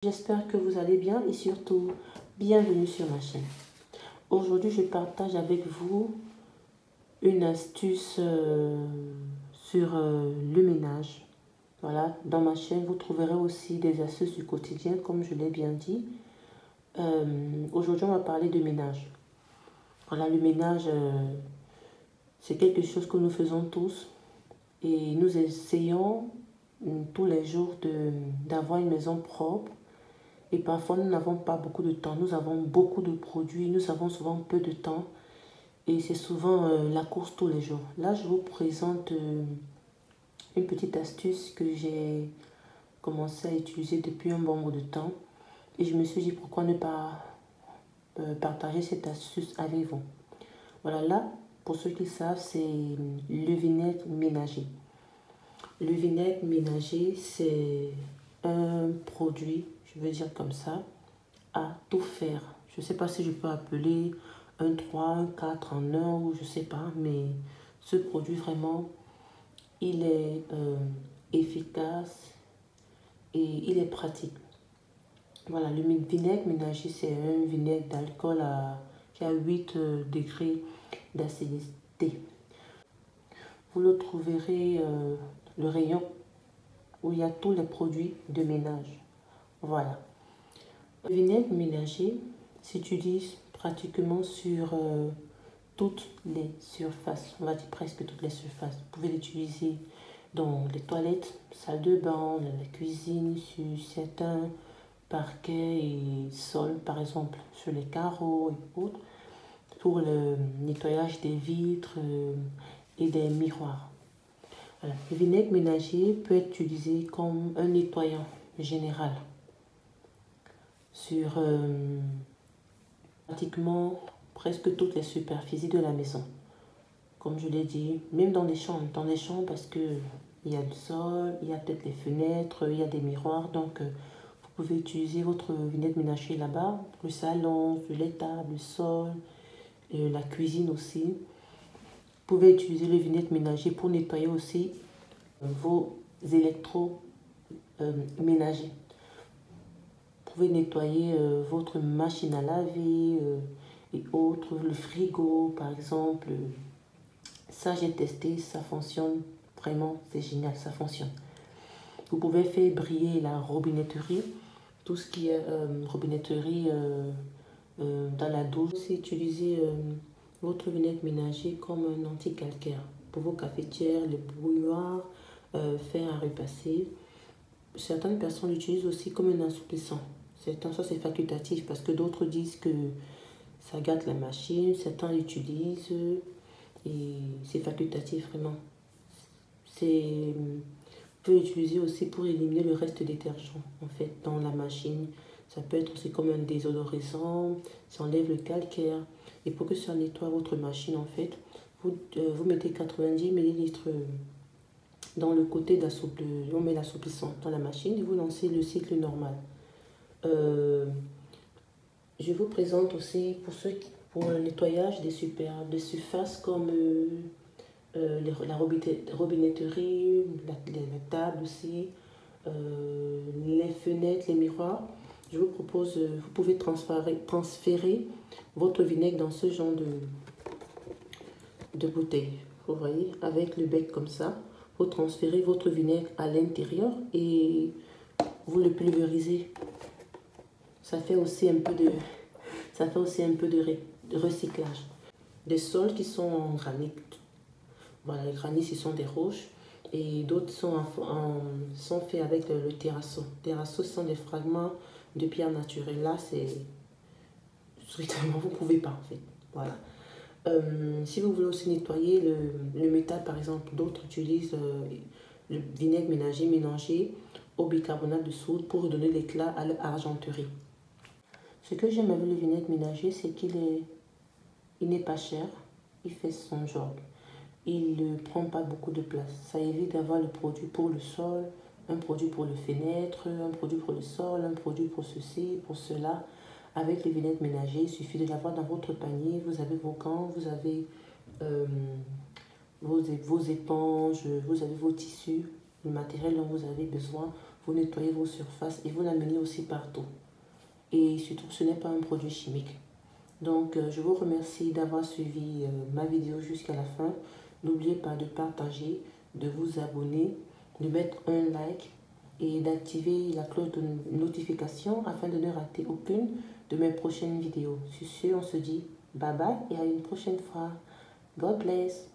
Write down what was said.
J'espère que vous allez bien et surtout, bienvenue sur ma chaîne. Aujourd'hui, je partage avec vous une astuce sur le ménage. Voilà, dans ma chaîne, vous trouverez aussi des astuces du quotidien, comme je l'ai bien dit. Aujourd'hui, on va parler de ménage. Voilà, le ménage, c'est quelque chose que nous faisons tous et nous essayons tous les jours d'avoir une maison propre. Et parfois, nous n'avons pas beaucoup de temps. Nous avons beaucoup de produits. Nous avons souvent peu de temps. Et c'est souvent la course tous les jours. Là, je vous présente une petite astuce que j'ai commencé à utiliser depuis un bon bout de temps. Et je me suis dit, pourquoi ne pas partager cette astuce avec vous. Voilà, là, pour ceux qui savent, c'est le vinaigre ménager. Le vinaigre ménager, c'est un produit, je vais dire comme ça, à tout faire. Je ne sais pas si je peux appeler un 3, un 4 en 1 ou je ne sais pas, mais ce produit vraiment, il est efficace et il est pratique. Voilà, le vinaigre ménager, c'est un vinaigre d'alcool qui a 8 degrés d'acidité. Vous le trouverez le rayon où il y a tous les produits de ménage. Voilà. Le vinaigre ménager s'utilise pratiquement sur toutes les surfaces, on va dire presque toutes les surfaces. Vous pouvez l'utiliser dans les toilettes, salle de bain, dans la cuisine, sur certains parquets et sols, par exemple sur les carreaux et autres, pour le nettoyage des vitres et des miroirs. Voilà. Le vinaigre ménager peut être utilisé comme un nettoyant général sur pratiquement presque toutes les superficies de la maison. Comme je l'ai dit, même dans les chambres parce que il y a le sol, il y a peut-être les fenêtres, il y a des miroirs, donc vous pouvez utiliser votre vinaigre ménager là-bas, le salon, sur les tables, le sol, la cuisine aussi. Vous pouvez utiliser le vinaigre ménager pour nettoyer aussi vos électroménagers. Vous pouvez nettoyer votre machine à laver et autres, le frigo par exemple. Ça, j'ai testé, ça fonctionne vraiment, c'est génial, ça fonctionne. Vous pouvez faire briller la robinetterie, tout ce qui est robinetterie dans la douche. C'est utiliser votre vinaigre ménager comme un anti-calcaire pour vos cafetières, les bouilloires, fer à repasser. Certaines personnes l'utilisent aussi comme un assouplissant. Certains, ça c'est facultatif parce que d'autres disent que ça gâte la machine. Certains l'utilisent et c'est facultatif vraiment. Vous pouvez l'utiliser aussi pour éliminer le reste détergent en fait dans la machine. Ça peut être aussi comme un désodorisant, ça enlève le calcaire. Et pour que ça nettoie votre machine en fait, vous mettez 90 ml dans le côté d'assouplissement, on met l'assouplissant dans la machine et vous lancez le cycle normal. Je vous présente aussi pour le nettoyage des surfaces comme la robinetterie, la table aussi, les fenêtres, les miroirs. Je vous propose, vous pouvez transférer votre vinaigre dans ce genre de bouteille. Vous voyez, avec le bec comme ça, vous transférez votre vinaigre à l'intérieur et vous le pulvérisez. Ça fait aussi un peu de recyclage. Des sols qui sont en granit. Voilà, les granits, ce sont des roches. Et d'autres sont faits avec le terrasso. Terrasso, ce sont des fragments de pierre naturelle. Là, c'est strictement, vous ne pouvez pas en fait. Voilà. Si vous voulez aussi nettoyer le métal, par exemple, d'autres utilisent le vinaigre ménager mélangé au bicarbonate de soude pour redonner l'éclat à l'argenterie. Ce que j'aime avec le vinaigre ménager, c'est qu'il n'est pas cher, il fait son job. Il ne prend pas beaucoup de place. Ça évite d'avoir le produit pour le sol, un produit pour les fenêtres, un produit pour le sol, un produit pour ceci, pour cela. Avec le vinaigre ménager, il suffit de l'avoir dans votre panier. Vous avez vos gants, vous avez vos éponges, vous avez vos tissus, le matériel dont vous avez besoin. vous nettoyez vos surfaces et vous l'amenez aussi partout. Et surtout, ce n'est pas un produit chimique. Donc, je vous remercie d'avoir suivi ma vidéo jusqu'à la fin. N'oubliez pas de partager, de vous abonner, de mettre un like et d'activer la cloche de notification afin de ne rater aucune de mes prochaines vidéos. Sur ce, on se dit bye bye et à une prochaine fois. God bless.